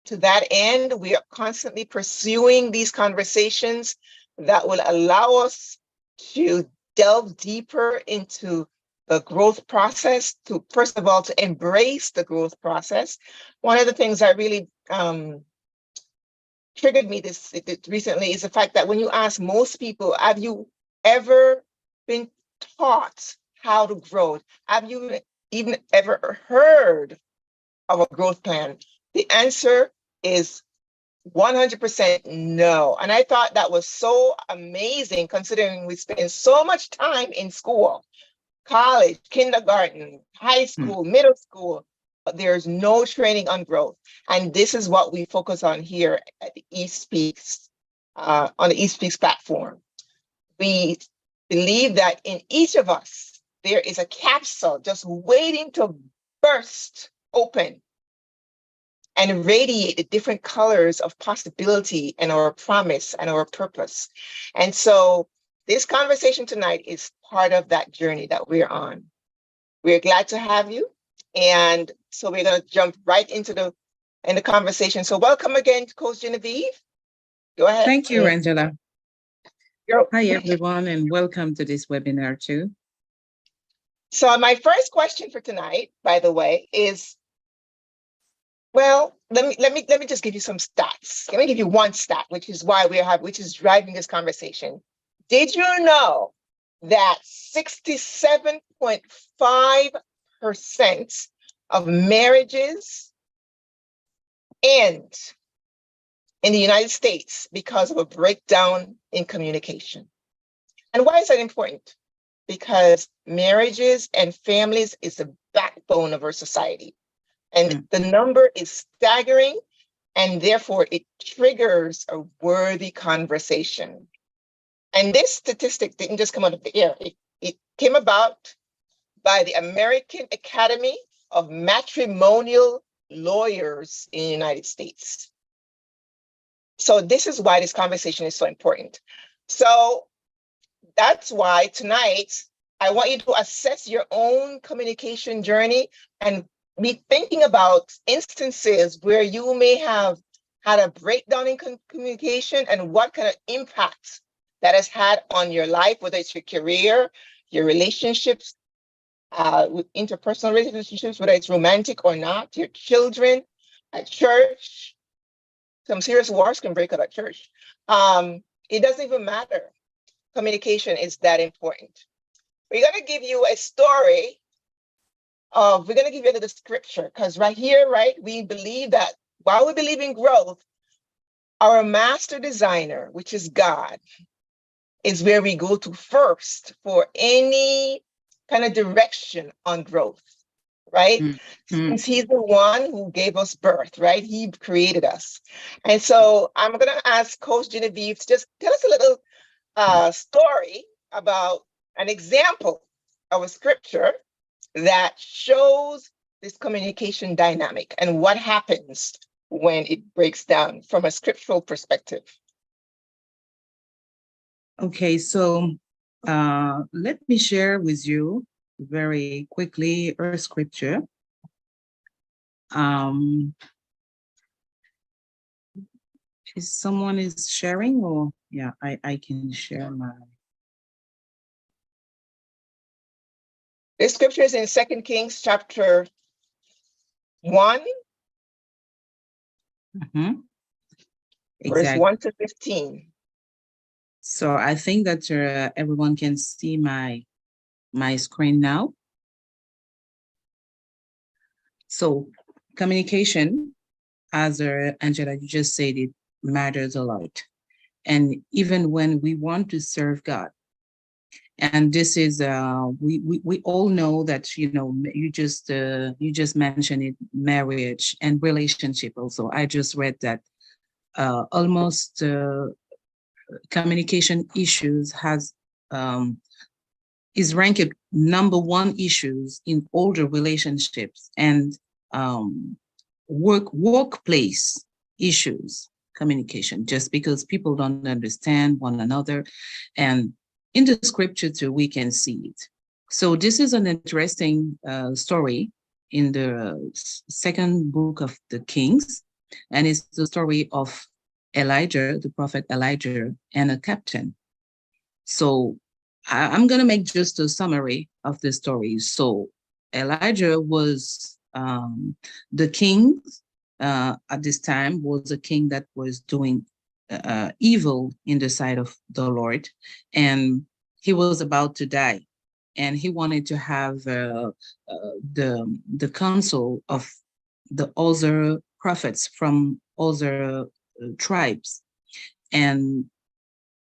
To that end, we are constantly pursuing these conversations that will allow us to delve deeper into the growth process, to first of all, to embrace the growth process. One of the things that really triggered me this recently is the fact that when you ask most people, have you ever been taught how to grow? Have you even ever heard of a growth plan? The answer is 100% no. And I thought that was so amazing considering we spend so much time in school, college, kindergarten, high school, middle school, but there's no training on growth. And this is what we focus on here at the East Speaks, on the East Speaks platform. We believe that in each of us, there is a capsule just waiting to burst open and radiate the different colors of possibility and our promise and our purpose. And so this conversation tonight is part of that journey that we're on. We're glad to have you. And so we're going to jump right into the conversation. So welcome again, Coach Genevieve. Go ahead. Thank you, Angela. Hi, everyone, and welcome to this webinar too. So my first question for tonight, by the way, is, well, let me just give you some stats. Let me give you one stat, which is why which is driving this conversation. Did you know that 67.5% of marriages end in the United States because of a breakdown in communication? And why is that important? Because marriages and families is the backbone of our society. And the number is staggering, and therefore it triggers a worthy conversation. And this statistic didn't just come out of the air. It came about by the American Academy of Matrimonial Lawyers in the United States. So this is why this conversation is so important. So that's why tonight, I want you to assess your own communication journey and be thinking about instances where you may have had a breakdown in communication and what kind of impact that has had on your life, whether it's your career, your relationships, with interpersonal relationships, whether it's romantic or not, your children, at church. Some serious wars can break out at church. It doesn't even matter. Communication is that important. We're going to give you a story we're going to give you the scripture, because right here, right, we believe that while we believe in growth, our master designer, which is God, is where we go to first for any kind of direction on growth, right? Since he's the one who gave us birth, right? He created us. And so I'm going to ask Coach Genevieve to just tell us a little story about an example of a scripture that shows this communication dynamic and what happens when it breaks down from a scriptural perspective. Okay, so let me share with you very quickly our scripture. Is someone is sharing, or yeah, I can share my. The scripture is in 2 Kings chapter 1, verse 1 to 15. So I think that everyone can see my screen now. So communication, as Angela, you just said, it matters a lot. And even when we want to serve God, and this is we all know that, you know, you just mentioned it, marriage and relationship also. I just read that almost communication issues is ranked #1 issues in older relationships and workplace issues, communication, just because people don't understand one another. And in the scripture too, we can see it. So this is an interesting story in the second book of the Kings. And it's the story of Elijah, the prophet Elijah, and a captain. So I'm going to make just a summary of the story. So Elijah was the king at this time, was a king that was doing evil in the sight of the Lord, and he was about to die, and he wanted to have the counsel of the other prophets from other tribes. And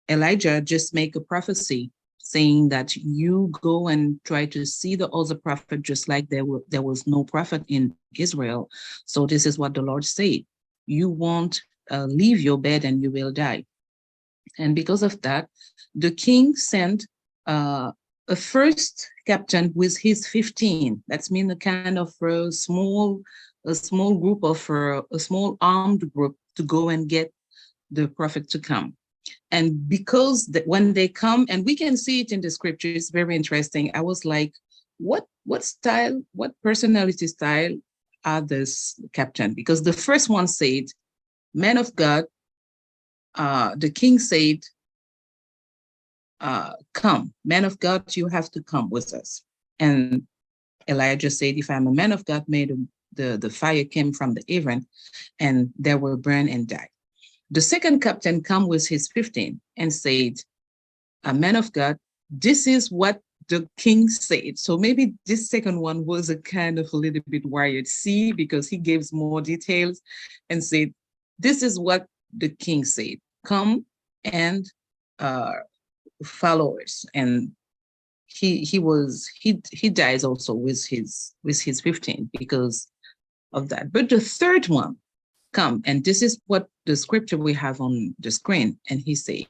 Elijah just make a prophecy saying that you go and try to see the other prophet, just like there was no prophet in Israel. So this is what the Lord said: you won't leave your bed and you will die. And because of that, the king sent a first captain with his 15. That's mean a kind of a small group of a small armed group to go and get the prophet to come. And because when they come, and we can see it in the scripture, it's very interesting. I was like, what style, what personality style are this captain? Because the first one said, man of God, the king said, come, man of God, you have to come with us. And Elijah said, if I'm a man of God, may the fire came from the heaven and they will burn and die. The second captain come with his 15 and said, a man of God, this is what the king said. So maybe this second one was a kind of a little bit wired C, because he gives more details and said, this is what the king said, come and follow us. And he dies also with his 15 because of that. But the third one come, and this is what the scripture we have on the screen. And he said,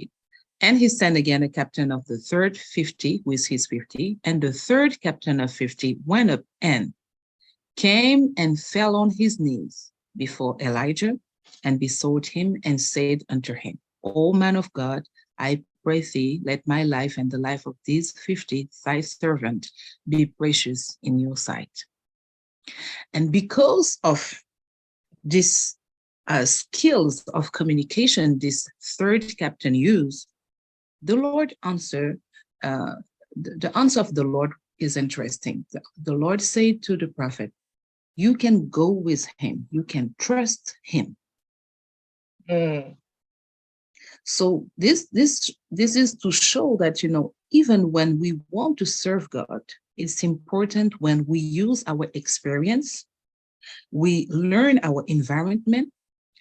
and he sent again a captain of the third 50 with his 50, and the third captain of 50 went up and came and fell on his knees before Elijah and besought him and said unto him, O man of God, I pray thee, let my life and the life of these 50 thy servant be precious in your sight. And because of this skills of communication this third captain used, the Lord answered. The answer of the Lord is interesting. The Lord said to the prophet, you can go with him, you can trust him. So this is to show that, even when we want to serve God, it's important when we use our experience, we learn our environment,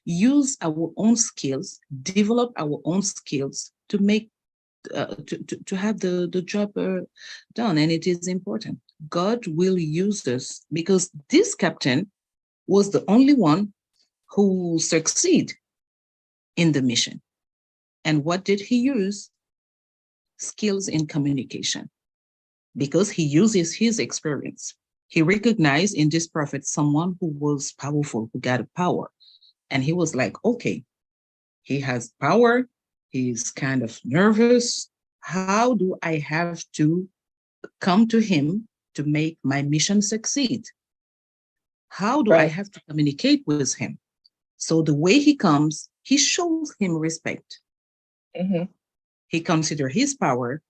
use our own skills, develop our own skills to make to have the job done. And it is important. God will use us, because this captain was the only one who succeeded in the mission. And what did he use? Skills in communication, because he uses his experience. He recognized in this prophet someone who was powerful, who got a power. And he was like, okay, he has power. He's kind of nervous. How do I have to come to him to make my mission succeed? How do I have to communicate with him? So the way he comes, he shows him respect. He considers his power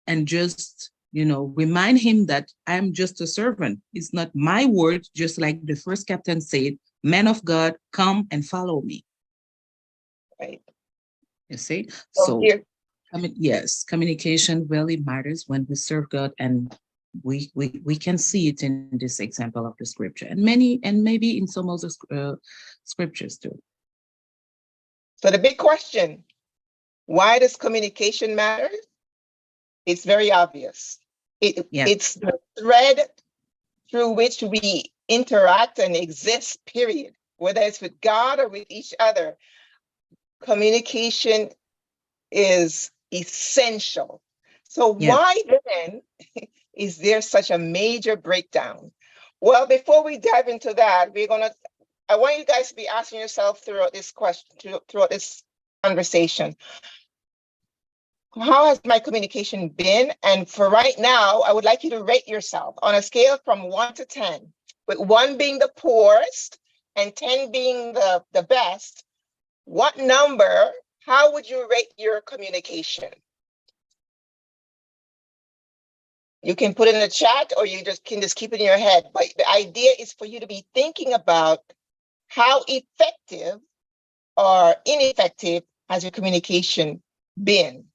and just, remind him that I'm just a servant. It's not my word, just like the first captain said, man of God, come and follow me. Right. You see? So yes, communication really matters when we serve God, and we can see it in this example of the scripture, and maybe in some other scriptures too. So the big question, why does communication matter? It's very obvious. It's the thread through which we interact and exist, period. Whether it's with God or with each other, communication is essential. So why then is there such a major breakdown? Well, before we dive into that, I want you guys to be asking yourself throughout this conversation, how has my communication been? And for right now, I would like you to rate yourself on a scale from 1 to 10, with 1 being the poorest and 10 being the best, what number, how would you rate your communication? You can put it in the chat or you can just keep it in your head. But the idea is for you to be thinking about how effective or ineffective has your communication been.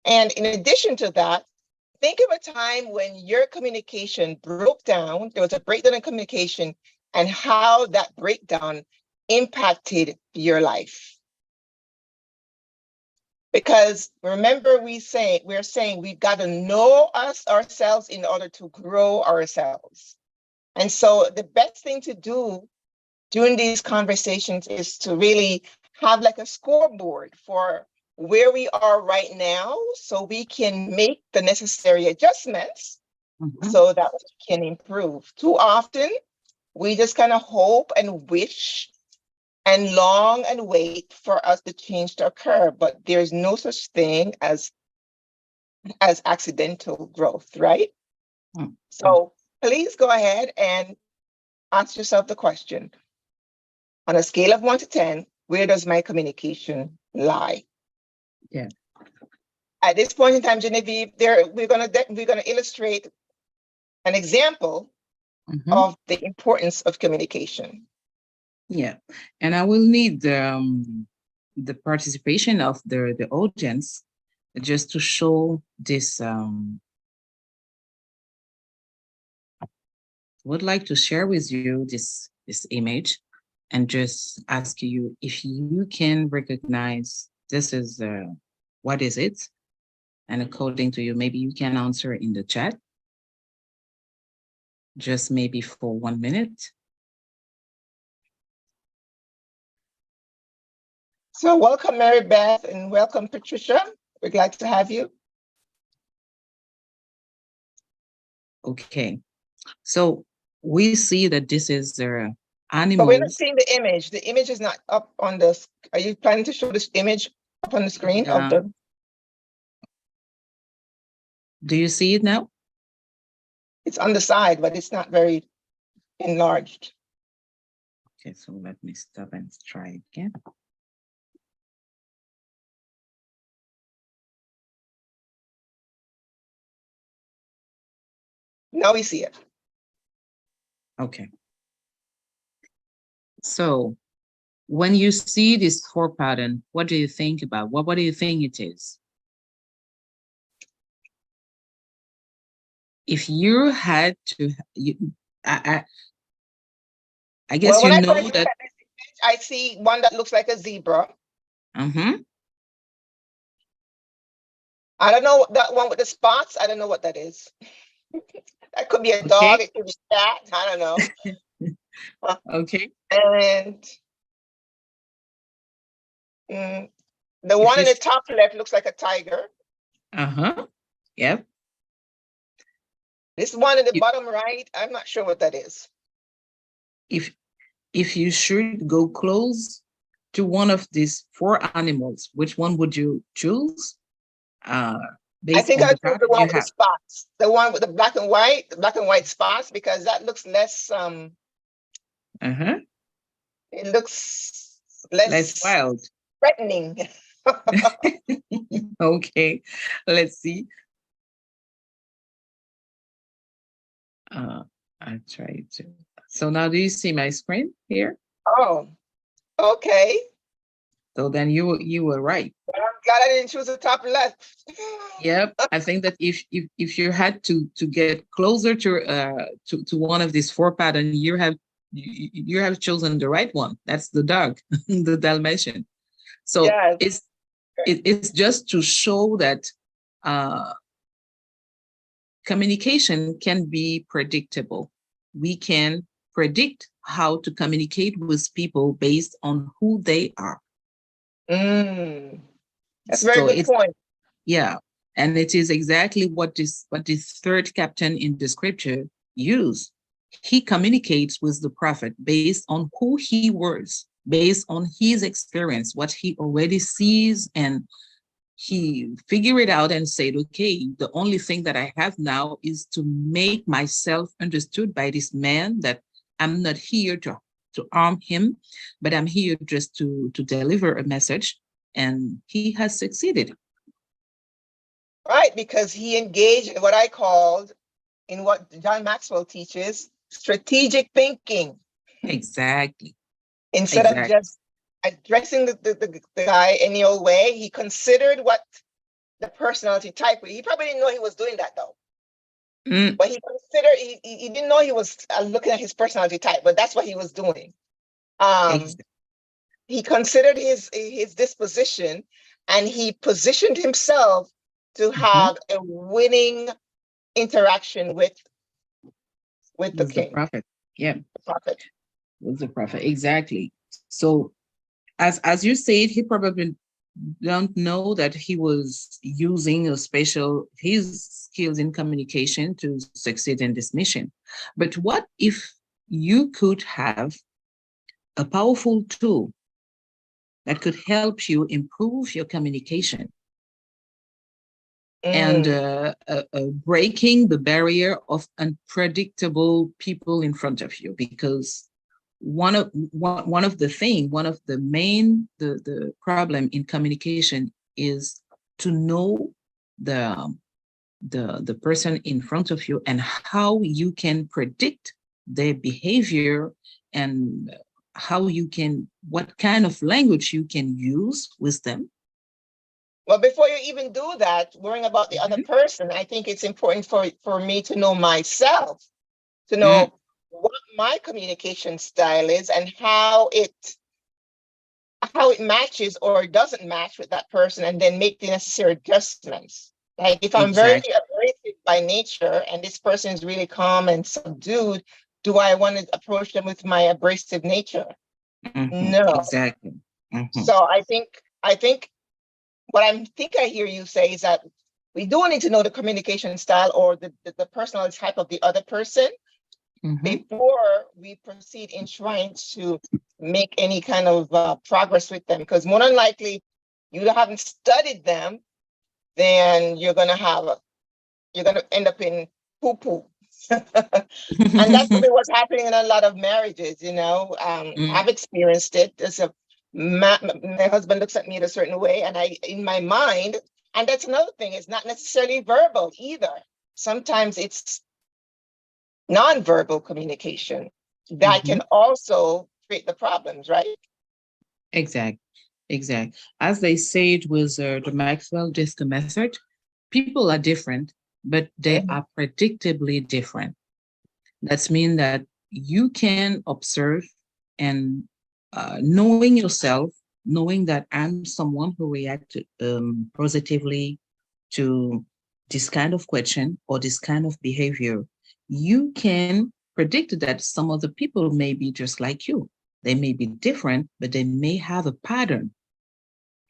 And in addition to that, think of a time when your communication broke down, there was a breakdown in communication, and how that breakdown impacted your life. Because remember, we're saying we've got to know ourselves in order to grow ourselves. And so the best thing to do during these conversations is to really have like a scoreboard for where we are right now, so we can make the necessary adjustments so that we can improve. Too often, we just kind of hope and wish and long and wait for us to change to occur, but there's no such thing as accidental growth, right? So please go ahead and ask yourself the question, on a scale of 1 to 10, where does my communication lie? Yeah. At this point in time, Genevieve, we're gonna illustrate an example of the importance of communication. Yeah, and I will need the participation of the audience just to show this. Would like to share with you this image, and just ask you if you can recognize this is what is it, and according to you, maybe you can answer in the chat. Just maybe for 1 minute. So welcome, Mary Beth, and welcome, Patricia. We're glad to have you. Okay, so we see that this is animals. But we're not seeing the image. The image is not up on the. Are you planning to show this image up on the screen of the? Do you see it now? It's on the side, but it's not very enlarged. Okay, so let me stop and try again. Now we see it. Okay. So when you see this 4 pattern, what do you think about? What do you think it is? If you had to, I guess well, you know that. Image, I see one that looks like a zebra. I don't know that one with the spots. I don't know what that is. That could be a dog. It could be a cat. I don't know. Okay. And the one in the top left looks like a tiger. Yep. This one in the bottom right, I'm not sure what that is. If you should go close to one of these 4 animals, which one would you choose? I think I choose the one with the spots, the one with the black and white spots, because that looks less. It looks less wild, threatening. Okay, let's see. I try to. So now, do you see my screen here? Oh, okay. So then you were right. But I'm glad I didn't choose the top left. Yep, I think that if you had to get closer to one of these 4 patterns, you have chosen the right one. That's the dog, the Dalmatian. So yes. It's just to show that communication can be predictable. We can predict how to communicate with people based on who they are. That's a very good point. Yeah, and it is exactly what this 3rd captain in the scripture used. He communicates with the prophet based on who he was, based on his experience, what he already sees, and he figured it out and said, okay, the only thing that I have now is to make myself understood by this man, that I'm not here to to harm him, but I'm here just to deliver a message, and he has succeeded. Right, because he engaged in what I called, in what John Maxwell teaches, strategic thinking. Exactly. Instead of Exactly. just addressing the guy any old way, he considered what the personality type. He probably didn't know he was doing that though. Mm, But he considered, he didn't know he was looking at his personality type, but that's what he was doing. ex- He considered his disposition, and he positioned himself to mhm. have a winning interaction with the Was the king, prophet. Yeah, the prophet. was the prophet. Exactly. So as you said, he probably don't know that he was using a special his skills in communication to succeed in this mission. But what if you could have a powerful tool that could help you improve your communication and Mm. breaking the barrier of unpredictable people in front of you? Because one of the main the problem in communication is to know the the person in front of you and how you can predict their behavior, and how you can what kind of language you can use with them. Well, before you even do that, worrying about the other Mhm. person, I think it's important for me to know myself, to Mm, know what my communication style is and how it matches or doesn't match with that person, and then make the necessary adjustments. Like if I'm very exactly. abrasive by nature and this person is really calm and subdued, do I want to approach them with my abrasive nature? No. Exactly. Mhm. So I think what I hear you say is that we do need to know the communication style or the personal type of the other person Mhm. before we proceed in trying to make any kind of progress with them. Because more than likely, you haven't studied them, then you're gonna end up in poo poo. And that's probably what's happening in a lot of marriages. Mm, I've experienced it. My husband looks at me in a certain way, and I, in my mind, and that's another thing. It's not necessarily verbal either. Sometimes it's nonverbal communication that can mhm. also create the problems, right? Exact, exact. As they said with the Maxwell disc method, people are different, but they Mhm. are predictably different. That's mean that you can observe and knowing yourself, knowing that I'm someone who react positively to this kind of question or this kind of behavior, you can predict that some other people may be just like you. They may be different, but they may have a pattern.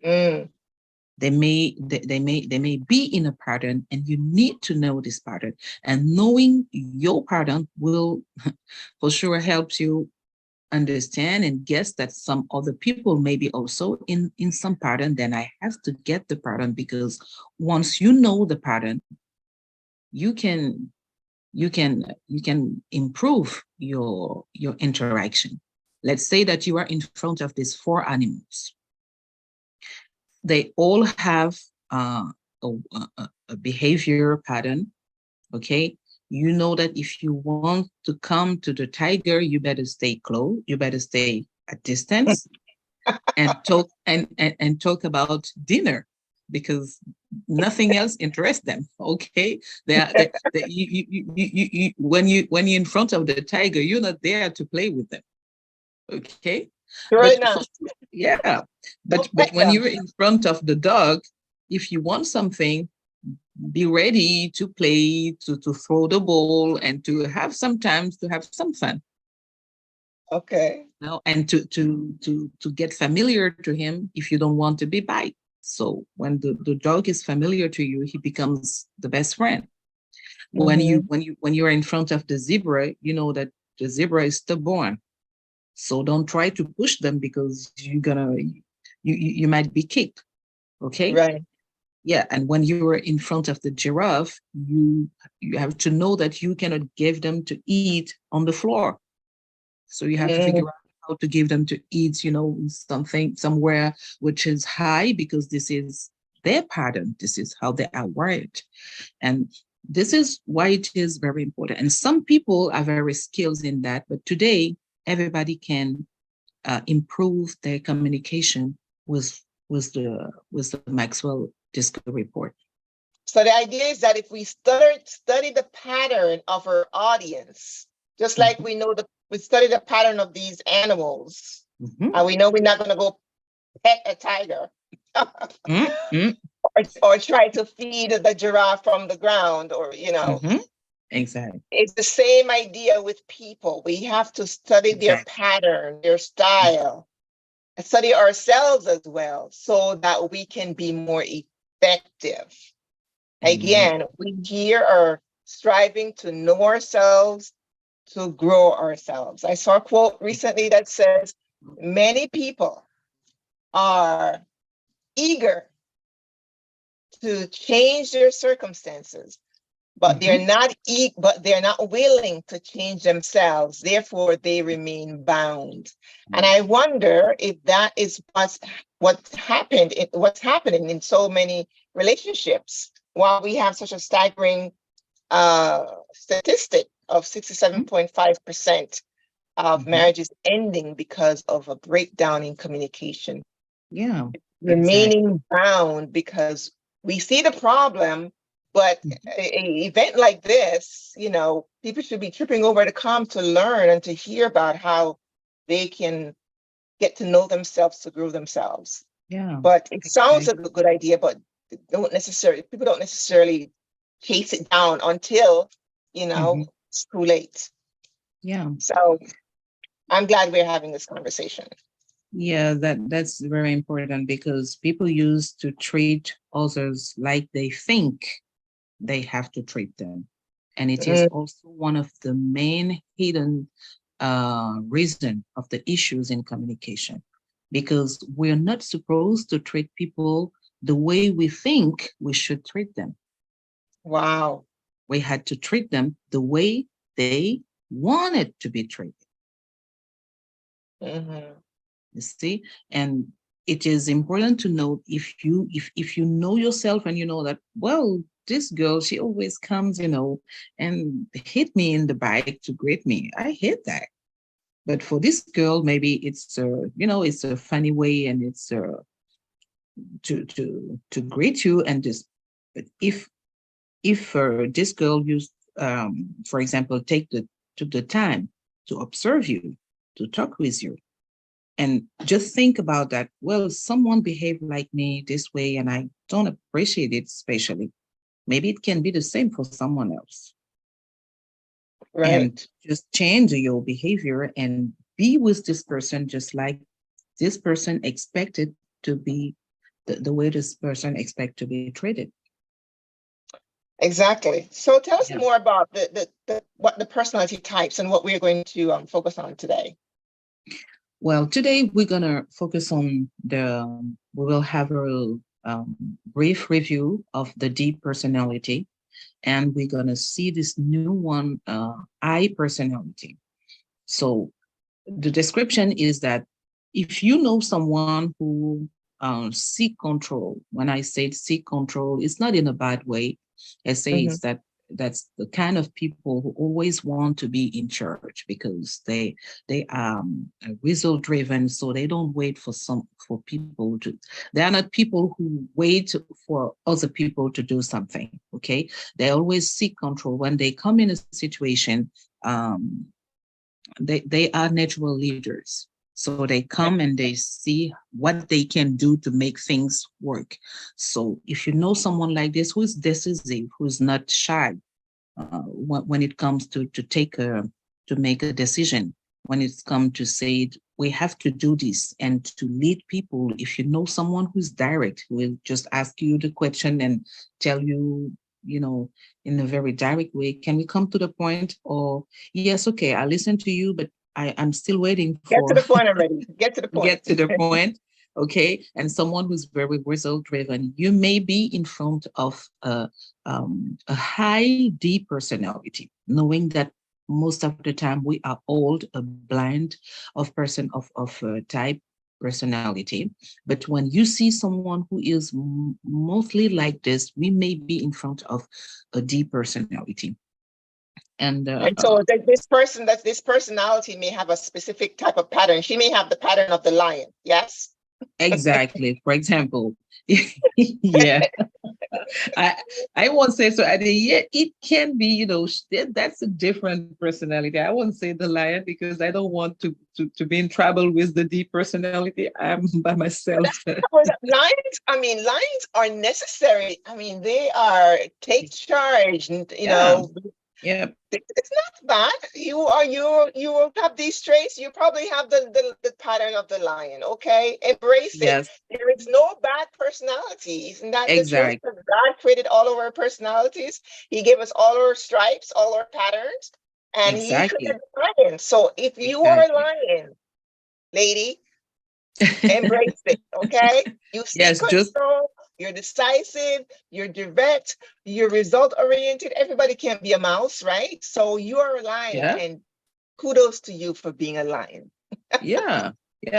Mm. They may be in a pattern, and you need to know this pattern. And knowing your pattern will for sure help you understand and guess that some other people may be also in some pattern. Then I have to get the pattern, because once you know the pattern, you can you can improve your interaction. Let's say that you are in front of these four animals. They all have a, a behavior pattern. Okay, you know that if you want to come to the tiger, you better stay close, you better stay at distance, and talk about dinner, because nothing else interests them. Okay, when you're in front of the tiger, you're not there to play with them. Okay, Right for now, yeah, but don't pet when them. you're in front of the dog, if you want something, be ready to play, to throw the ball, and to have sometimes to have some fun. Okay. And to get familiar to him if you don't want to be bite. So when the dog is familiar to you, he becomes the best friend. Mm-hmm. When you're in front of the zebra, you know that the zebra is stubborn. So don't try to push them, because you might be kicked. Okay. Right. Yeah, and when you're in front of the giraffe, you have to know that you cannot give them to eat on the floor. So you have to Mm. figure out how to give them to eat, something somewhere which is high, because this is their pattern. This is how they are wired. And this is why it is very important. And some people are very skilled in that, but today everybody can improve their communication with the Maxwell Disco report. So the idea is that if we study the pattern of our audience, just like we study the pattern of these animals, and we know we're not going to go pet a tiger or try to feed the giraffe from the ground, or Exactly. It's the same idea with people. We have to study their pattern, their style, study ourselves as well, so that we can be more effective. Again, we here are striving to know ourselves, to grow ourselves. I saw a quote recently that says, many people are eager to change their circumstances, but they're not willing to change themselves. Therefore, they remain bound. And I wonder if that is what's happening in so many relationships. While we have such a staggering statistic of 67.5% of marriages ending because of a breakdown in communication. Yeah. Remaining bound because we see the problem, but an event like this, people should be tripping over to come to learn and to hear about how they can get to know themselves, to grow themselves. Yeah. But it sounds like a good idea, but people don't necessarily chase it down until, it's too late. Yeah. So I'm glad we're having this conversation. Yeah, that's very important, because people used to treat others like they think they have to treat them. And it is also one of the main hidden reason of the issues in communication, because we're not supposed to treat people the way we think we should treat them. Wow. We had to treat them the way they wanted to be treated. You see, and it is important to know, if you know yourself and you know that, well, this girl, she always comes, and hit me in the bike to greet me. I hate that. But for this girl, maybe it's it's a funny way, and it's to greet you. And just, but if this girl used, for example, took the time to observe you, to talk with you, and just think about that. Well, someone behaved like me this way, and I don't appreciate it, especially. Maybe it can be the same for someone else. Right. And just change your behavior and be with this person just like this person expected to be, the way this person expect to be treated. Exactly. So tell us more about the personality types and what we're going to focus on today. Well, today we're gonna focus on we will have a brief review of the D personality, and we're gonna see this new one, I personality. So the description is that if you know someone who seek control, when I say seek control, it's not in a bad way. I say it's that's the kind of people who always want to be in charge, because they are result driven, so they don't wait for people to. They are not people who wait for other people to do something. Okay, they always seek control. When they come in a situation, they are natural leaders. So they come and they see what they can do to make things work. So if you know someone like this, who's decisive, who's not shy, when it comes to make a decision, when it's come to say, we have to do this, and to lead people. If you know someone who's direct, who will just ask you the question and tell you, in a very direct way, can we come to the point? Or, yes, okay, I listen to you, but I'm still waiting for. Get to the point already. Get to the point. Get to the point. Okay. And someone who's very result driven, you may be in front of a high D personality, knowing that most of the time we are all a blend of person of type personality. But when you see someone who is mostly like this, we may be in front of a D personality. And And so that this personality may have a specific type of pattern. She may have the pattern of the lion. Yes. exactly, for example, yeah, I I won't say so. And yeah, it can be, that's a different personality. I won't say the lion because I don't want to be in trouble with the D personality. I'm by But myself. lions, I mean, lions are necessary. I mean, they are take charge, and Yeah, yeah, it's not bad. You will have these traits. You probably have the pattern of the lion. Okay, embrace it. yes, There is no bad personality. Isn't that the truth? exactly, 'Cause God created all of our personalities. He gave us all our stripes, all our patterns, and He exactly, created the lion. So if you are a exactly. lion, lady, embrace it. Okay, you seek Yes, just control. You're decisive, you're direct, you're result oriented. Everybody can't be a mouse, right? So you're a lion, yeah, and kudos to you for being a lion. yeah,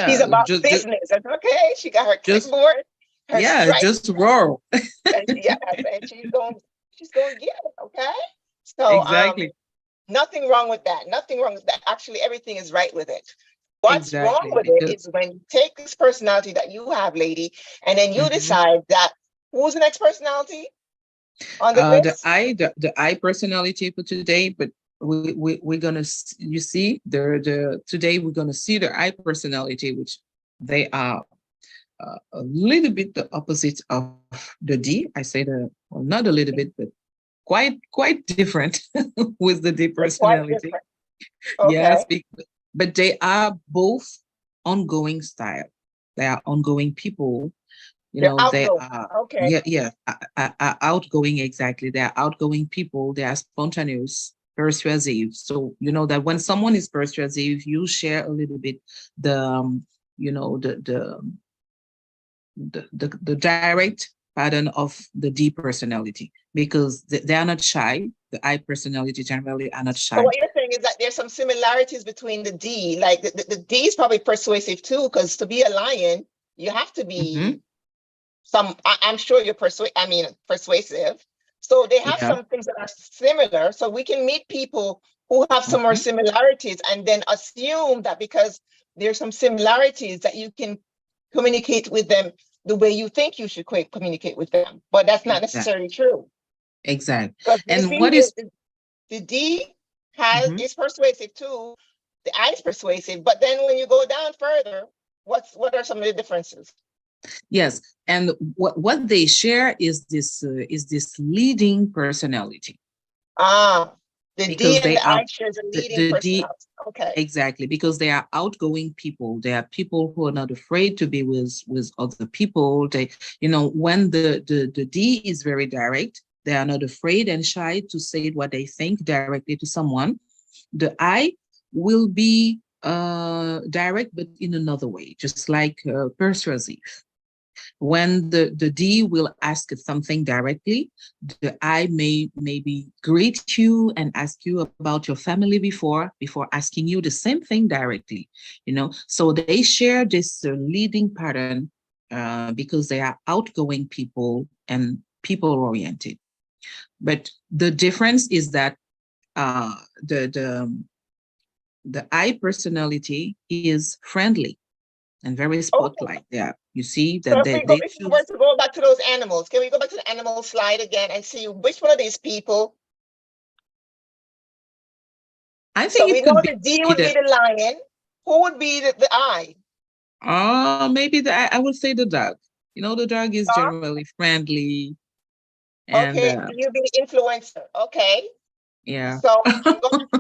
She's yeah. about Just business. That's okay. She got her just clipboard, her yeah, stripe, just roar. and yes, and she's going to get it. Okay. So Exactly, nothing wrong with that. Nothing wrong with that. Actually, everything is right with it. What's wrong exactly. with it is Because when you take this personality that you have, lady, and then you mhm. decide that who's the next personality on the list? The I personality for today, but we're gonna you see the today we're gonna see the I personality, which they are a little bit the opposite of the D. I say well, not a little bit, but quite different with the D They're quite personality. different. Yes, Okay. but they are both ongoing style. They are ongoing people. They're They outgoing. are, Okay. yeah, outgoing. Exactly. They are outgoing people. They are spontaneous, persuasive. So, that when someone is persuasive, you share a little bit the, you know, the direct pattern of the D personality because they are not shy. The I personality generally are not So shy. what you're saying is that there's some similarities between the D, like the D is probably persuasive too, because to be a lion, you have to Hmm. be I'm sure you're persuasive. So they have Yeah. some things that are similar. So we can meet people who have some more Hmm. similarities and then assume that because there's some similarities that you can communicate with them the way you think you should communicate with them. But that's not Exactly. necessarily true. Exactly. Because you And see, what is the D mhm. is persuasive too. The I is persuasive. But then when you go down further, what are some of the differences? Yes, and what they share is this leading personality Ah, the D because and they the are I shares a leading the D personality. Okay. exactly because they are outgoing people. They are people who are not afraid to be with other people. They when the D is very direct, they are not afraid and shy to say what they think directly to someone. The I will be direct but in another way, just like persuasive. When the D will ask something directly, the I may maybe greet you and ask you about your family before asking you the same thing directly. So they share this leading pattern because they are outgoing people and people oriented. But the difference is that uh, the the the I personality is friendly and very Okay. spotlight. Yeah, you see So that they if we were choose. to go back to those animals, can we go back to the animal slide again and see which one of these people? I So think we it know could be the D would the be the lion. Who would be the I? maybe I would say the dog. The dog is Dog? generally friendly and Okay. D would be the influencer. Okay. yeah. So go back to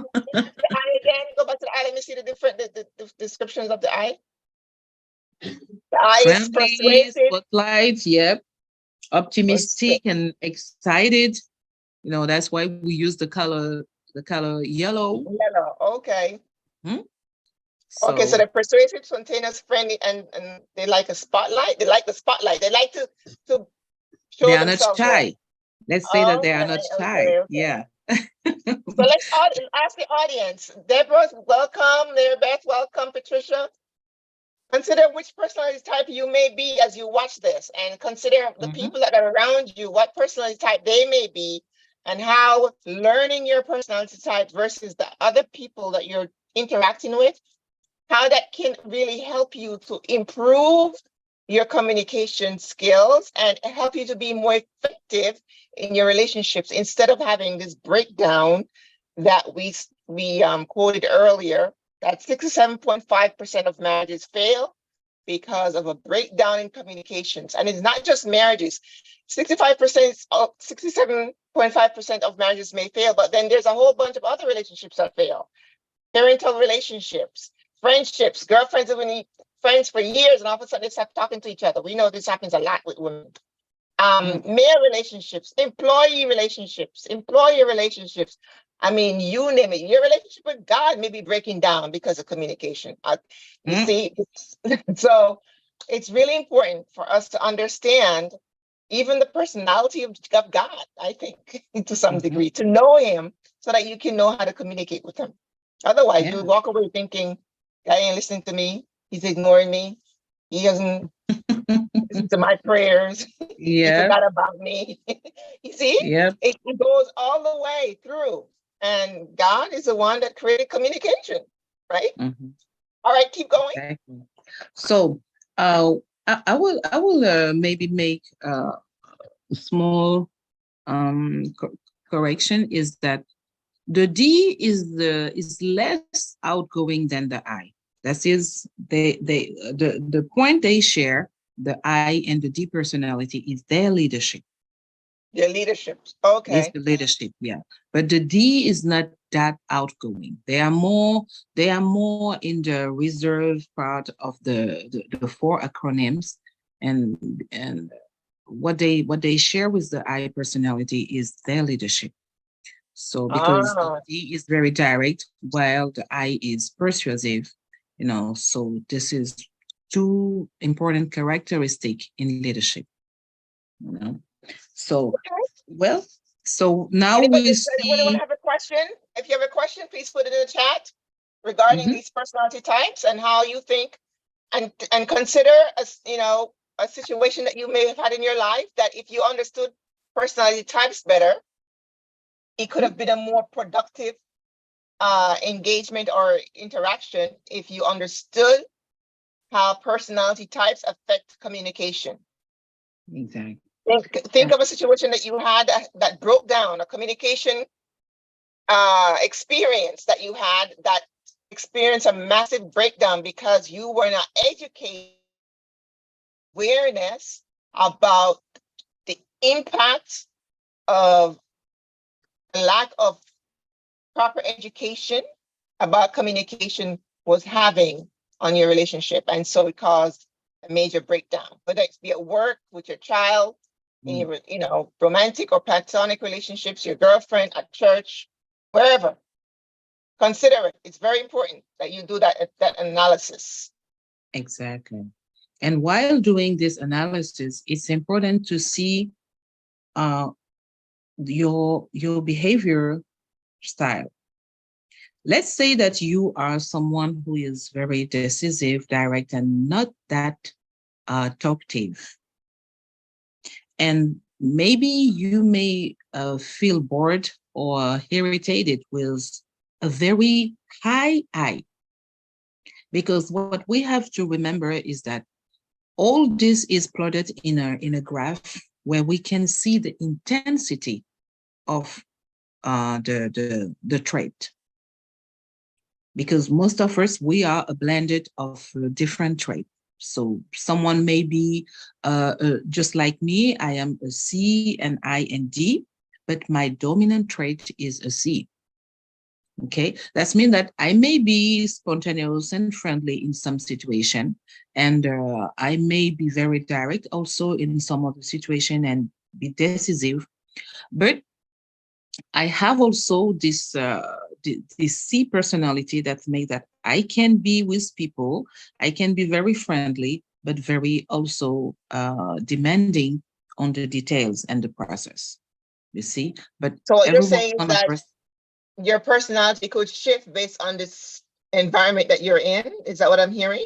the I again. Go back to the I. Let me see the different the descriptions of the I. The I is Friendly, persuasive. spotlight, yep. Persu- Optimistic and excited. That's why we use the color yellow. Yellow. Okay. Hmm? Okay, so So they're persuasive, spontaneous, friendly, and they like a spotlight. They like the spotlight. They like to they show are not themselves more. shy. Let's say that they are Okay, not shy. okay, okay. Yeah. So let's ask the audience. Deborah, welcome. Beth, welcome. Patricia, consider which personality type you may be as you watch this, and consider the people that are around you, what personality type they may be, and how learning your personality type versus the other people that you're interacting with, how that can really help you to improve your communication skills and help you to be more effective in your relationships instead of having this breakdown that we quoted earlier, that 67.5% of marriages fail because of a breakdown in communications. And it's not just marriages. 67.5% of marriages may fail, but then there's a whole bunch of other relationships that fail. Parental relationships, friendships, girlfriends have been friends for years and all of a sudden they start talking to each other. We know this happens a lot with women. Male relationships, employee relationships, employer relationships. I mean, you name it. Your relationship with God may be breaking down because of communication. You see, so it's really important for us to understand even the personality of God, I think, to some degree, to know him so that you can know how to communicate with him. Otherwise, you walk away thinking, guy ain't listening to me. He's ignoring me. He doesn't listen to my prayers. He forgot about me. You see, it goes all the way through. And God is the one that created communication, right? All right, keep going. Exactly. So I will maybe make a small correction, is that the D is less outgoing than the I. That is, the point they share, the I and the D personality, is their leadership. Their leadership. Okay. It's the leadership, yeah. But the D is not that outgoing. They are more in the reserve part of the four acronyms, and what they share with the I personality is their leadership. So because the D is very direct, while the I is persuasive, so this is two important characteristics in leadership. So well, so now we see. Anyone have a question? If you have a question, please put it in the chat regarding these personality types and how you think, and consider a situation that you may have had in your life that if you understood personality types better, it could have been a more productive engagement or interaction if you understood how personality types affect communication. Exactly. Think of a situation that you had that broke down, a communication experience that you had that experienced a massive breakdown because you were not educated, awareness about the impact of lack of proper education about communication was having on your relationship. And so it caused a major breakdown, whether it's be at work, with your child, in your romantic or platonic relationships, your girlfriend, at church, wherever. Consider it. It's very important that you do that analysis. Exactly. And while doing this analysis, it's important to see your behavior style. Let's say that you are someone who is very decisive, direct, and not that talkative. And maybe you may feel bored or irritated with a very high I. Because what we have to remember is that all this is plotted in a graph where we can see the intensity of the trait. Because most of us, we are a blended of different traits. So someone may be just like me. I am a C, and I and D, but my dominant trait is a C. Okay, that means that I may be spontaneous and friendly in some situation, and I may be very direct also in some other situation and be decisive. But I have also this C personality that makes that I can be with people, I can be very friendly, but very also demanding on the details and the process. you see. But So what you're every saying is one of that us, your personality could shift based on this environment that you're in. Is that what I'm hearing?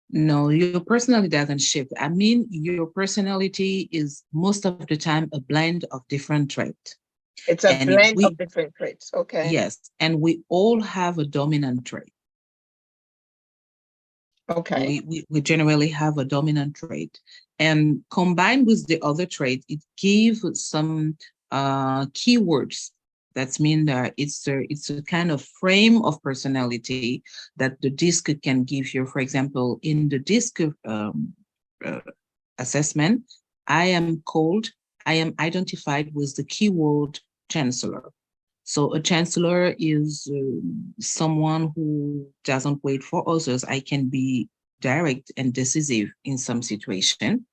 no, your personality doesn't shift. I mean, your personality is most of the time a blend of different traits. It's a And blend of different traits. Okay. yes, and we all have a dominant trait. Okay. We generally have a dominant trait. And combined with the other trait, it gives some keywords. That means that it's a kind of frame of personality that the DISC can give you. For example, in the DISC uh, assessment, I am identified with the keyword chancellor. So a chancellor is someone who doesn't wait for others. I can be direct and decisive in some situation.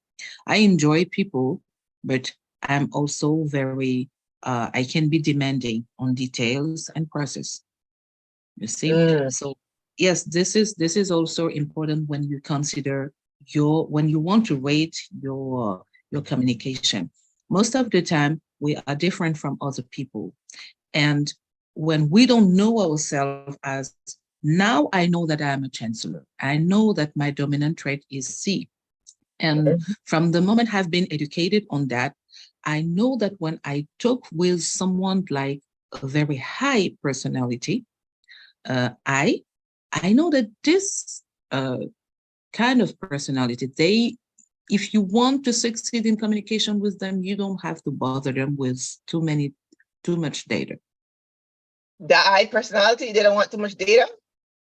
I enjoy people, but I'm also very, I can be demanding on details and process. You see? Mm. So yes, this is also important when you consider when you want to rate your communication. Most of the time, we are different from other people. And when we don't know ourselves as, now I know that I am a chancellor. I know that my dominant trait is C. And Mhm. from the moment I've been educated on that, I know that when I talk with someone like a very high personality, uh, I I know that this kind of personality, if you want to succeed in communication with them, you don't have to bother them with too much data. The I personality, they don't want too much data.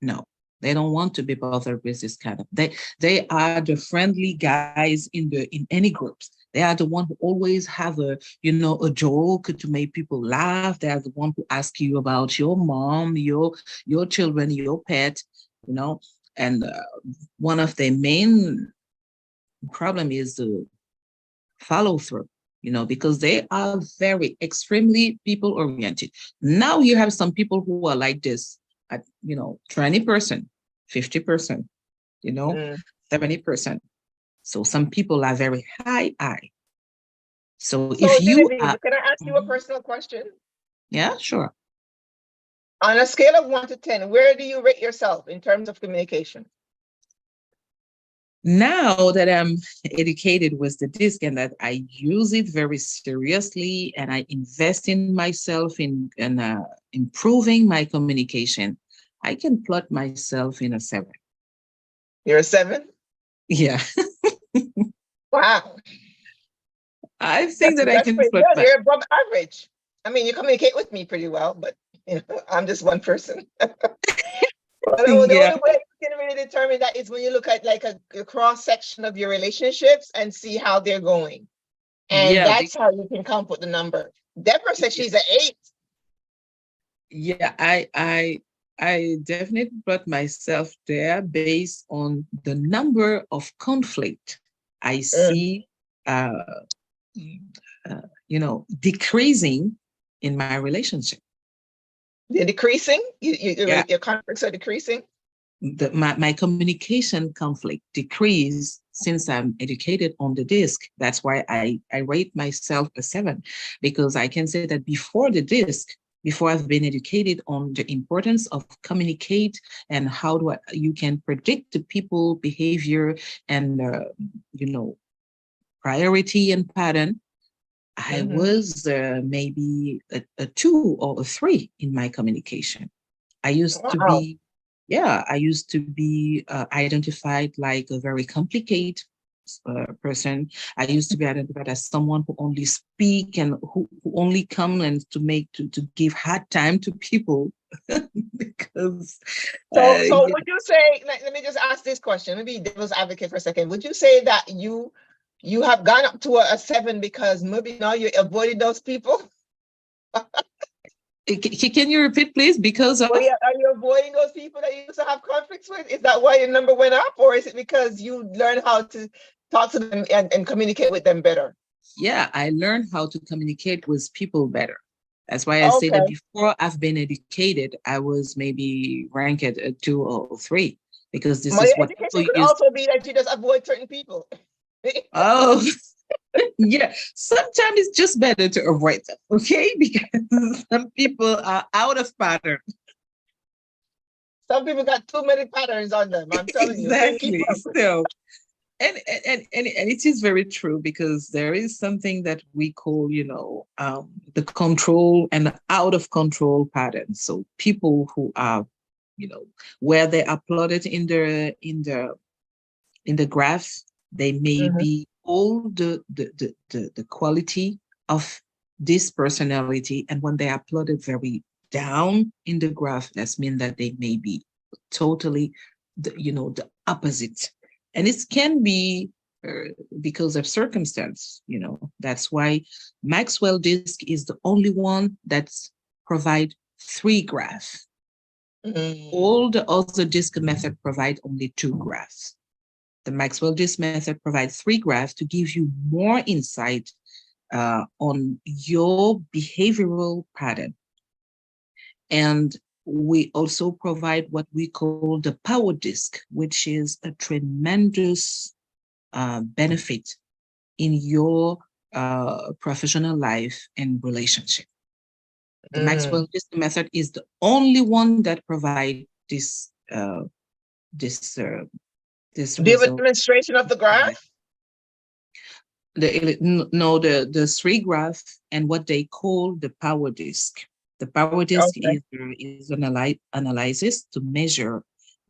No, they don't want to be bothered with this kind of. They are the friendly guys in any groups. They are the one who always have a joke to make people laugh. They are the one who ask you about your mom, your children, your pet, you know. And one of the main problem is the follow through, because they are very extremely people oriented. Now you have some people who are like this at, 20%, 50%, Mm. 70%. So some people are very high I. So if So you Genevieve, are, can I ask you a Mhm. personal question? Yeah, sure. On a scale of 1 to 10, where do you rate yourself in terms of communication? Now that I'm educated with the disc and that I use it very seriously and I invest in myself in improving my communication, I can plot myself in a 7. You're a 7? Yeah, Wow. I think that I That's can pretty plot good. my. You're above average. I mean, you communicate with me pretty well, but I'm just one person. Well, the Yeah, only way you can really determine that is when you look at like a cross section of your relationships and see how they're going. And yeah, that's how you can come up with the number. Deborah said yeah, she's an 8. yeah. I definitely plot myself there based on the number of conflict I Mm. see uh, decreasing in my relationship. They're decreasing. Yeah, Your conflicts are decreasing. my communication conflict decreased since I'm educated on the disc. That's why I rate myself a 7, because I can say that before the disc, before I've been educated on the importance of communicate and how you can predict the people behavior and priority and pattern, I Mm-hmm. was maybe a 2 or a 3 in my communication. I used to Wow. be, yeah, I used to be identified like a very complicated person. I used to be identified as someone who only speak and who only come and to give hard time to people because, So yeah, would you say, let me just ask this question, maybe devil's advocate for a second. Would you say that you have gone up to a 7 because maybe now you're avoiding those people? can you repeat, please? Because Well, of yeah, are you avoiding those people that you used to have conflicts with? Is that why your number went up, or is it because you learned how to talk to them and communicate with them better? yeah, I learned how to communicate with people better. That's why I say that Okay. before I've been educated, I was maybe ranked at a 2 or 3 because this My is what people education could use. also be that you just avoid certain people. Oh, Yeah, sometimes it's just better to avoid them, okay? Because some people are out of pattern. Some people got too many patterns on them. I'm telling you, can't keep Exactly. up. So, and it is very true because there is something that we call, the control and out of control pattern. So people who are, where they are plotted in the graph, they may Mhm. be all the quality of this personality. And when they are plotted very down in the graph, that's mean that they may be totally the opposite. And it can be because of circumstance. That's why Maxwell disk is the only one that's provide three graphs. Mm. All the other disk method provide only two graphs. The Maxwell disk method provides three graphs to give you more insight on your behavioral pattern. And we also provide what we call the power disk, which is a tremendous benefit in your professional life and relationship. The Mm. Maxwell disk method is the only one that provides this this Do you have a result. demonstration of the graph? The three graph and what they call the power disk. The power disk Okay. is an analysis to measure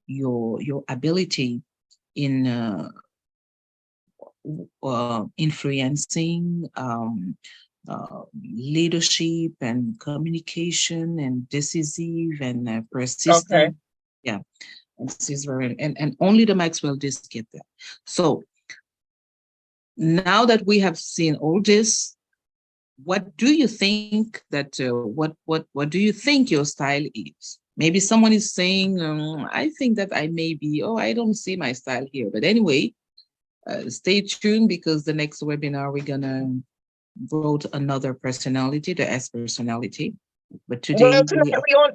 your ability in influencing leadership and communication and decisive and Okay. persistent. Yeah, this is very and only the Maxwell disk get that. So now that we have seen all this, what do you think that what do you think your style is? Maybe someone is saying, I think that I may be, I don't see my style here. But anyway, stay tuned because the next webinar we're gonna vote another personality, the S personality. But Well, today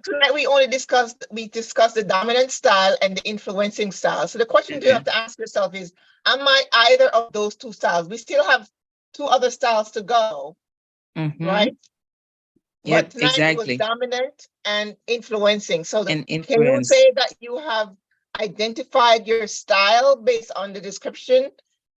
tonight we discussed the dominant style and the influencing style. So the question you have to ask yourself is, am I either of those two styles? We still have two other styles to go, mm-hmm. right? But Yep, tonight it was exactly. dominant and influencing. So And can you influence. say that you have identified your style based on the description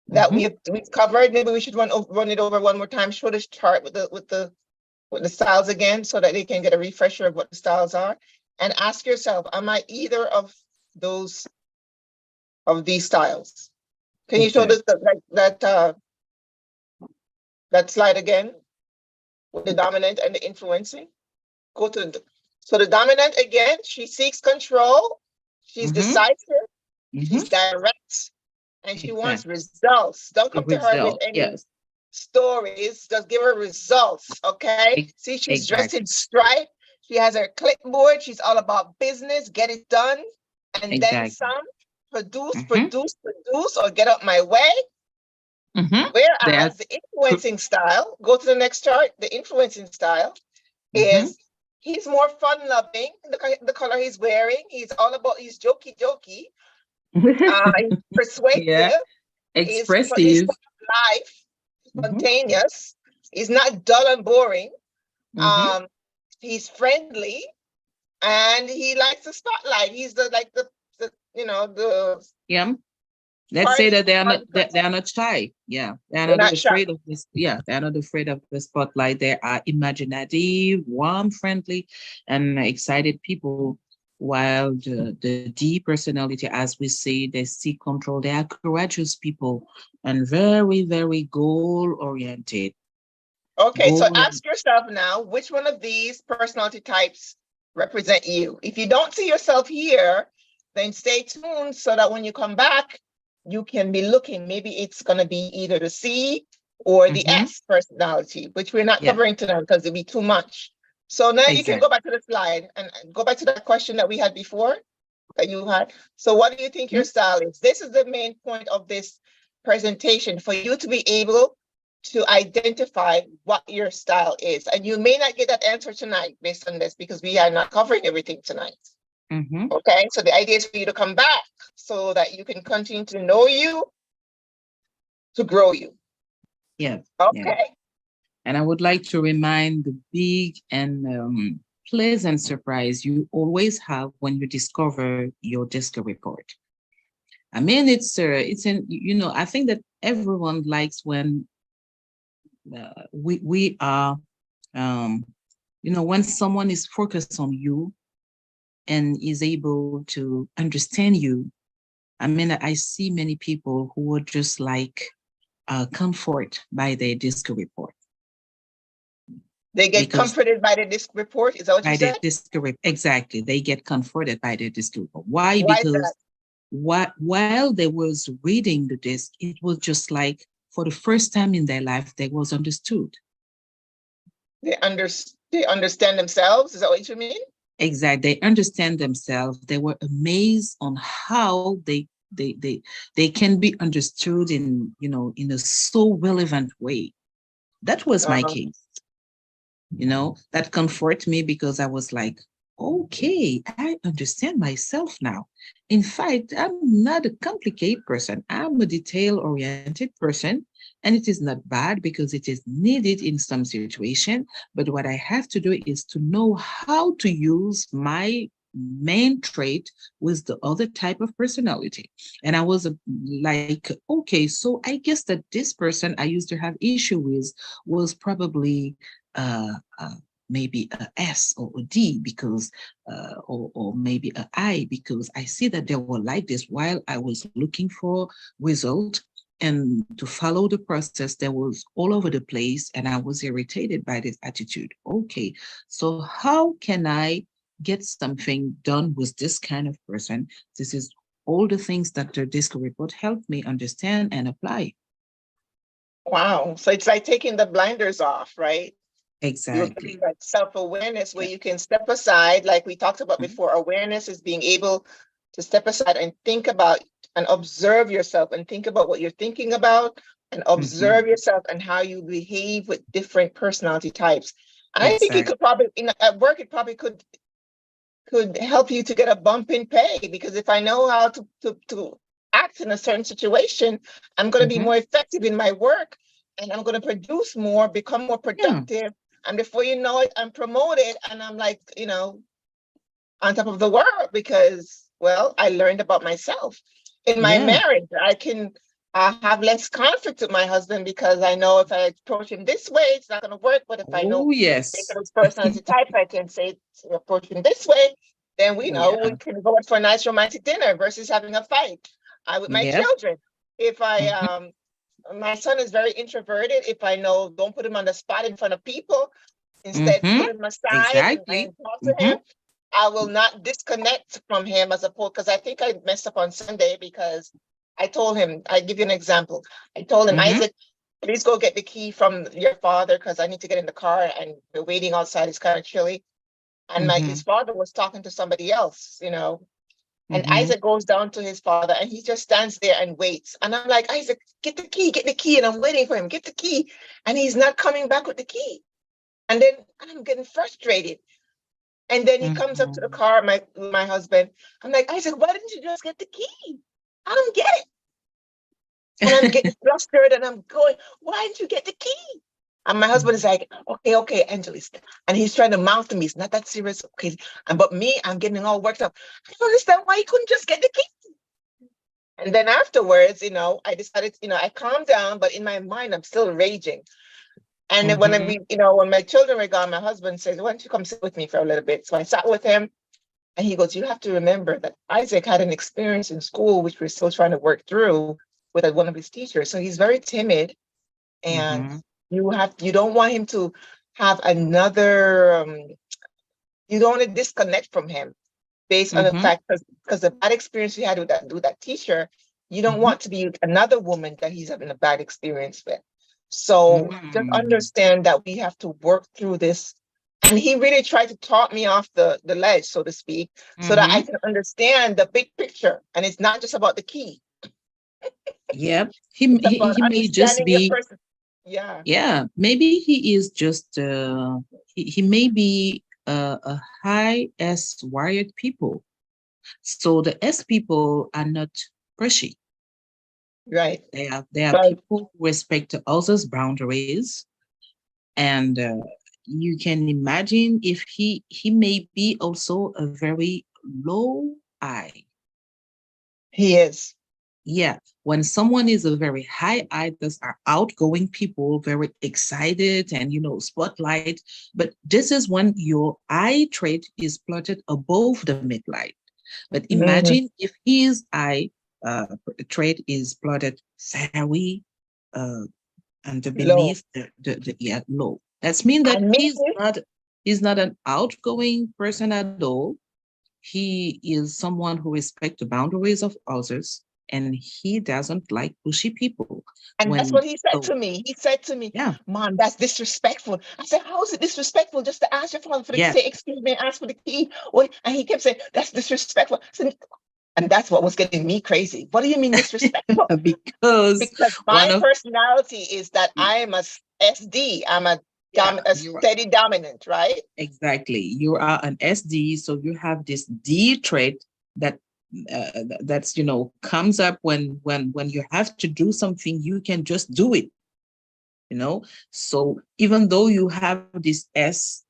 that Mm-hmm. we've covered? Maybe we should run it over one more time. Show this chart with the styles again so that they can get a refresher of what the styles are, and ask yourself, am I either of those of these styles? Can you show Okay. this that slide again with the dominant and the influencing? Go to so the dominant again, she seeks control, she's Mm-hmm. decisive, Mm-hmm. she's direct, and she wants Exactly. results. Don't The come to her with result. any Yes. stories, just give her results. Okay. See, she's dressed in Exactly. stripe. She has her clipboard. She's all about business, get it done, and then Exactly. some. Produce, Mm-hmm. produce, produce, or get up my way. Mm-hmm. Whereas That's the influencing style, go to the next chart. The influencing style mm-hmm. is he's more fun loving. Look at the color he's wearing. He's all about, he's jokey, jokey. He's Yeah. persuasive. He's Expressive. full of life, Mm-hmm. spontaneous. He's not dull and boring. Mm-hmm. Um, he's friendly and he likes the spotlight. He's the Yeah. Let's say party that they are not party they person. are not shy. Yeah. They are They're not not shy. afraid of this. Yeah. They are not afraid of the spotlight. They are imaginative, warm, friendly, and excited people. While the D personality, as we say, they seek control. They are courageous people and very, very goal oriented. Okay, so Goal ask yourself now, which one of these personality types represent you? If you don't see yourself here, then stay tuned so that when you come back, you can be looking. Maybe it's going to be either the C or the mm-hmm. S personality, which we're not Yeah. covering tonight because it'd be too much. So now you can go Exactly. back to the slide and go back to that question that we had before that you had. So what do you think your style is? This is the main point of this presentation, for you to be able to identify what your style is. And you may not get that answer tonight based on this because we are not covering everything tonight. Mm-hmm. Okay, so the idea is for you to come back so that you can continue to know you, to grow you. Yeah. Yeah. Okay. And I would like to remind the big and pleasant surprise you always have when you discover your DISCO report. I mean, I think that everyone likes when we are, um, when someone is focused on you and is able to understand you. I mean, I see many people who are just like comfort by their DISCO report They get because comforted by the disc report. Is that what you by their said? DISCO report, exactly, they get comforted by their DISCO report. Why? Why is that? Because while they was reading the disc, it was just like for the first time in their life, they was understood. They understand themselves. Is that what you mean? Exactly. They understand themselves. They were amazed on how they can be understood in a so relevant way. That was my Um, case. That comfort me because I was like, okay, I understand myself now. In fact, I'm not a complicated person. I'm a detail oriented person, and it is not bad because it is needed in some situation. But what I have to do is to know how to use my main trait with the other type of personality. And I was like, okay, so I guess that this person I used to have issue with was probably uh, uh, maybe a S or a D because, or maybe a I because I see that they were like this while I was looking for result and to follow the process that was all over the place and I was irritated by this attitude. Okay, so how can I get something done with this kind of person? This is all the things that the DISCO report helped me understand and apply. wow. So it's like taking the blinders off, right? You're getting Exactly. that self-awareness where Yeah. you can step aside, like we talked about Mhm. before. Awareness is being able to step aside and think about and observe yourself and think about what you're thinking about and observe Mhm. yourself and how you behave with different personality types. I think it Exactly. could probably, at work, it probably could help you to get a bump in pay because if I know how to act in a certain situation, I'm going to be Mhm. more effective in my work and I'm going to produce more, become more Yeah. productive. And before you know it, I'm promoted and I'm like, on top of the world because, well, I learned about myself. In my Yeah. marriage, I can have less conflict with my husband because I know if I approach him this way, it's not going to work. But if I know Oh, based yes. on his personality type, I can say approach him this way. Then we know we Yeah. can go out for a nice romantic dinner versus having a fight. With my Yep. children, if I Mhm. my son is very introverted. If I know, don't put him on the spot in front of people. Instead, Mhm. put him aside Exactly. and talk to Mhm. him. I will not disconnect from him as a opposed because I think I messed up on Sunday because I told him, I give you an example. I told him, Mhm. Isaac, please go get the key from your father because I need to get in the car and the waiting outside is kind of chilly. And his Mhm. father was talking to somebody else. And Mhm. Isaac goes down to his father and he just stands there and waits. And I'm like, Isaac, get the key. And I'm waiting for him, get the key. And he's not coming back with the key. And then I'm getting frustrated. And then he comes up to the Mhm. car, my husband. I'm like, Isaac, why didn't you just get the key? I don't get it. And I'm getting flustered and I'm going, why didn't you get the key? And my husband is Mhm. like, okay, Angelis. And he's trying to mouth to me. It's not that serious. Okay. But me, I'm getting all worked up. I don't understand why he couldn't just get the key. And then afterwards, I decided, I calmed down, but in my mind, I'm still raging. And then Mhm. when my children were gone, my husband says, why don't you come sit with me for a little bit? So I sat with him. And he goes, you have to remember that Isaac had an experience in school, which we're still trying to work through with one of his teachers. So he's very timid and Mhm. you don't want him to have you don't want to disconnect from him based on the Mhm. fact because the bad experience you had with that teacher, you don't Mhm. want to be with another woman that he's having a bad experience with. So just Mm. understand that we have to work through this. And he really tried to talk me off the ledge, so to speak, so that I Mhm. can understand the big picture. And it's not just about the key, Yep. it's about He may just understanding your be, person. Yeah. yeah, maybe he is just he may be a high S wired people. So the S people are not pushy. Right. They are Right. people who respect others' boundaries, and you can imagine if he may be also a very low I. He is. Yeah, when someone is a very high I, those are outgoing people, very excited and spotlight. But this is when your I trait is plotted above the midlight. But Mhm. imagine if his I trait is plotted very uh, Low. underneath the low. That's mean that And maybe, he's not an outgoing person at all. He is someone who respects the boundaries of others, and he doesn't like pushy people. and that's When what he said so to me. He said to me, yeah, Mom, that's disrespectful. I said, how is it disrespectful just to ask your father for the yeah, say, excuse me, ask for the key? Or, and he kept saying, that's disrespectful. I said, and that's what was getting me crazy. What do you mean disrespectful? because Because one my of personality is that I am a SD. I'm yeah, a you steady dominant, right? exactly. You are an SD, so you have this D trait that that's comes up when you have to do something, you can just do it. So even though you have this S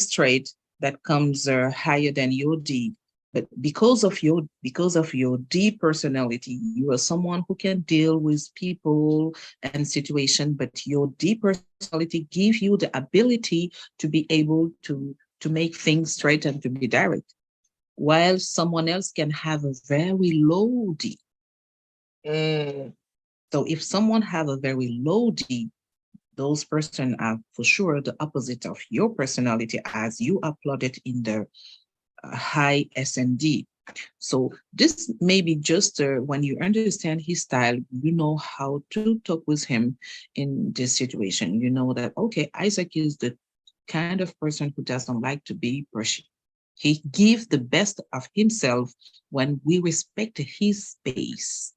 trait that comes higher than your D, but because of your D personality, you are someone who can deal with people and situation, but your D personality gives you the ability to be able to make things straight and to be direct, while someone else can have a very low D. Mm, So if someone have a very low D, those person are for sure the opposite of your personality as you uploaded in the high SND. So this may be just when you understand his style, you know how to talk with him in this situation. You know that, okay, Isaac is the kind of person who doesn't like to be pushy. He gives the best of himself when we respect his space.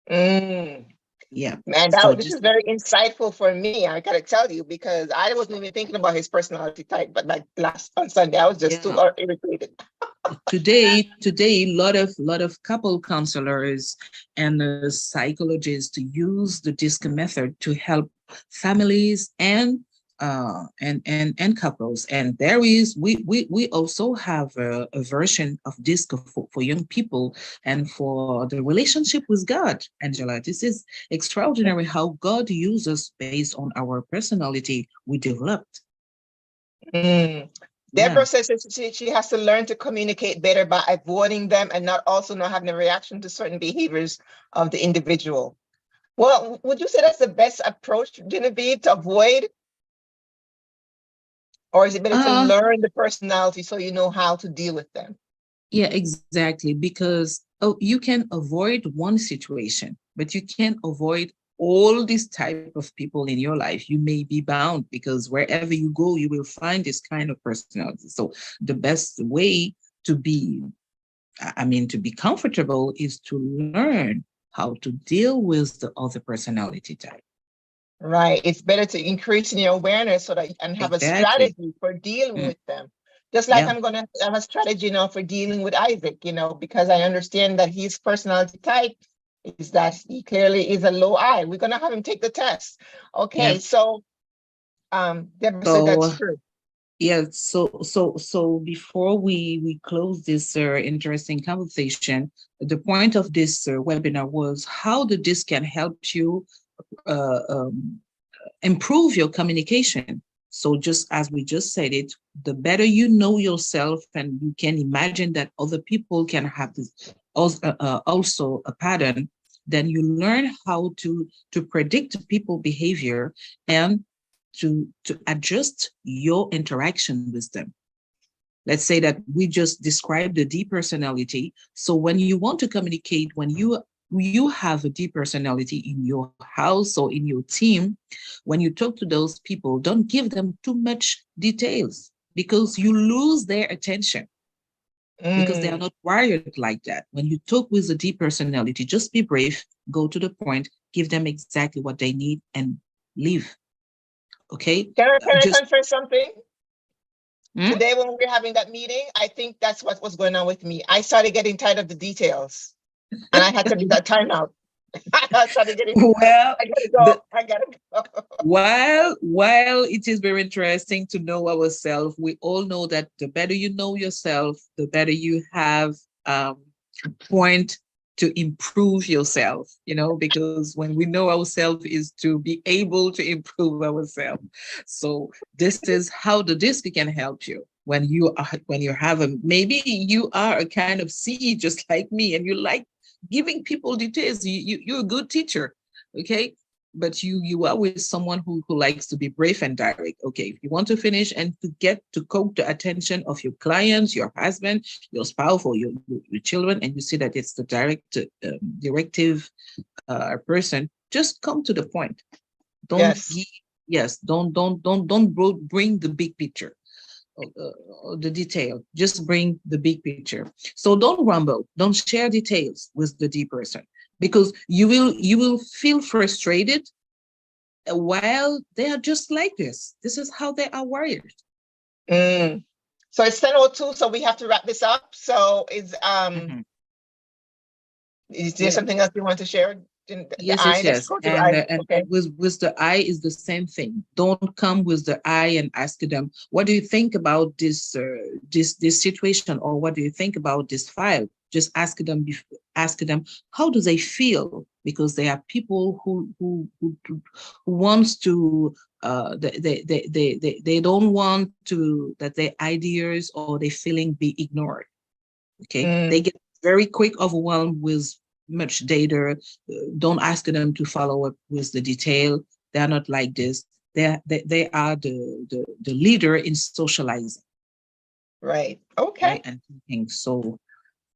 mm. Yeah. Man, So this this is very insightful for me. I gotta tell you because I wasn't even thinking about his personality type. But like last on Sunday, I was just too yeah. irritated. Today lot of couple counselors and psychologists to use the DISC method to help families and couples. And there is we also have a version of DISC for young people and for the relationship with God. Angela, this is extraordinary how God uses based on our personality we developed. Mm. Yeah. Deborah says that she has to learn to communicate better by avoiding them and not having a reaction to certain behaviors of the individual. Well, would you say that's the best approach, Genevieve, to avoid, or is it better to uh learn the personality so you know how to deal with them? Yeah, exactly. Because you can avoid one situation, but you can't avoid all these type of people in your life. You may be bound because wherever you go, you will find this kind of personality. So the best way to be, to be comfortable is to learn how to deal with the other personality type. Right. It's better to increase in your awareness so that and have a Exactly. strategy for dealing Mm, with them. Just like yeah. I'm gonna have a strategy now for dealing with Isaac, because I understand that his personality type is that he clearly is a low I. We're gonna have him take the test. Okay, Yeah. so Deborah said that's So true. yeah, so before we close this interesting conversation, the point of this webinar was how the disc can help you uh, um, improve your communication. So just as we just said it, the better you know yourself and you can imagine that other people can have this also a pattern, then you learn how to predict people behavior and to adjust your interaction with them. Let's say that we just described the D personality. So when you want to communicate, when you have a D personality in your house or in your team, when you talk to those people, don't give them too much details because you lose their attention because they are Mm. not wired like that. When you talk with a D personality, just be brief, go to the point, give them exactly what they need and leave. Okay? Can I Just confess something? hmm? Today when we were having that meeting, I think that's what was going on with me. I started getting tired of the details, and I had to do that timeout. I'm trying to get it. Well, I gotta the go. I gotta go. while it is very interesting to know ourselves, we all know that the better you know yourself, the better you have point to improve yourself, because when we know ourselves is to be able to improve ourselves. So this is how the disc can help you when you have maybe you are a kind of C just like me and you like giving people details. You're a good teacher, okay? But you are with someone who likes to be brave and direct. Okay, if you want to finish and to get to cope the attention of your clients, your husband, your spouse, or your children, and you see that it's the directive person, just come to the point. Don't Yes. give, yes, don't bring the big picture, the detail. Just bring the big picture. So don't rumble. Don't share details with the D person, because you will feel frustrated while they are just like this. This is how they are wired. Mm. So it's 10:02, so we have to wrap this up. So Mhm. is there Yeah. something else you want to share? The Yes, I, yes, let's yes. go to the And I. uh, and, Okay. and with the I is the same thing. Don't come with the I and ask them, what do you think about this situation, or what do you think about this file? Just ask them how do they feel, because there are people who wants to they don't want to that their ideas or their feeling be ignored. Okay, they Mm, get very quick overwhelmed with much data. Don't ask them to follow up with the detail. They're not like this. They are the leader in socializing, right. Okay. right, and thinking. So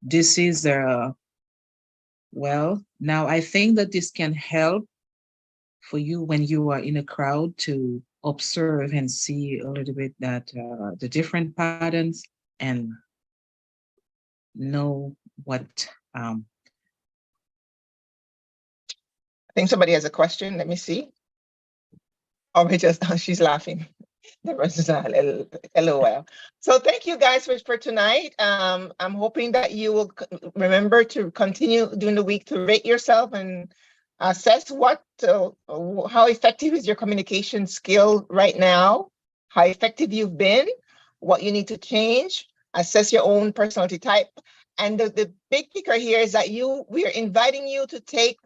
this is well, now I think that this can help for you when you are in a crowd to observe and see a little bit that the different patterns, and know what I think somebody has a question. Let me see. Oh, we just, she's laughing. The rest is a LOL. So thank you guys for tonight. I'm hoping that you will remember to continue during the week to rate yourself and assess how effective is your communication skill right now, how effective you've been, what you need to change, assess your own personality type. And the big kicker here is that we are inviting you to take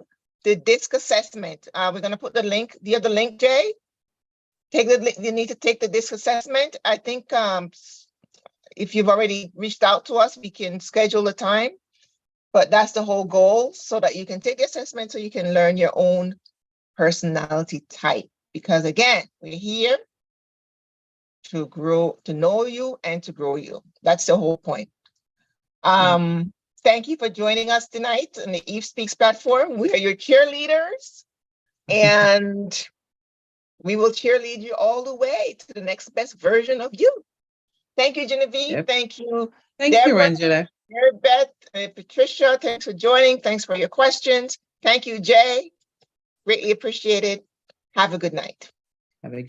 the DISC assessment. We're going to put the link. Do you have the link, Jay? You need to take the DISC assessment. I think if you've already reached out to us, we can schedule a time, but that's the whole goal, so that you can take the assessment so you can learn your own personality type. Because again, we're here to grow, to know you and to grow you. That's the whole point. yeah. Thank you for joining us tonight on the Eve Speaks platform. We are your cheerleaders, and we will cheerlead you all the way to the next best version of you. Thank you, Genevieve. Yep. Thank you, Thank you, Deborah, Angela. Beth, Patricia. Thanks for joining. Thanks for your questions. Thank you, Jay. Greatly appreciated. Have a good night. Have a